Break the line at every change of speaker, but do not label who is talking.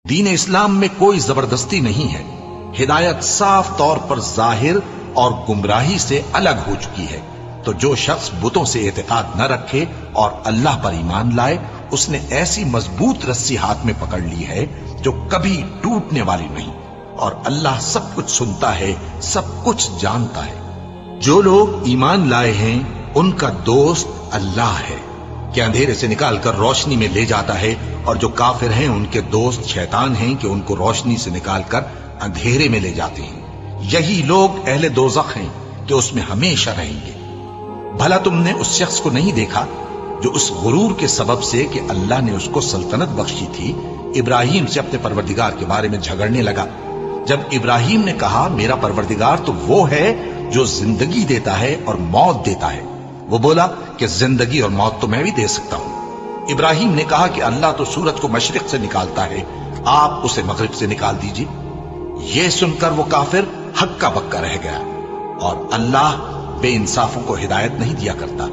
دین اسلام میں کوئی زبردستی نہیں ہے، ہدایت صاف طور پر ظاہر اور گمراہی سے الگ ہو چکی ہے۔ تو جو شخص بتوں سے اعتقاد نہ رکھے اور اللہ پر ایمان لائے، اس نے ایسی مضبوط رسی ہاتھ میں پکڑ لی ہے جو کبھی ٹوٹنے والی نہیں، اور اللہ سب کچھ سنتا ہے، سب کچھ جانتا ہے۔ جو لوگ ایمان لائے ہیں ان کا دوست اللہ ہے کہ اندھیرے سے نکال کر روشنی میں لے جاتا ہے، اور جو کافر ہیں ان کے دوست شیطان ہیں کہ ان کو روشنی سے نکال کر اندھیرے میں لے جاتے ہیں۔ یہی لوگ اہل دوزخ ہیں کہ اس میں ہمیشہ رہیں گے۔ بھلا تم نے اس شخص کو نہیں دیکھا جو اس غرور کے سبب سے کہ اللہ نے اس کو سلطنت بخشی تھی، ابراہیم سے اپنے پروردگار کے بارے میں جھگڑنے لگا؟ جب ابراہیم نے کہا میرا پروردگار تو وہ ہے جو زندگی دیتا ہے اور موت دیتا ہے، وہ بولا کہ زندگی اور موت تو میں بھی دے سکتا ہوں۔ ابراہیم نے کہا کہ اللہ تو سورج کو مشرق سے نکالتا ہے، آپ اسے مغرب سے نکال دیجیے۔ یہ سن کر وہ کافر ہکا بکا رہ گیا، اور اللہ بے انصافوں کو ہدایت نہیں دیا کرتا۔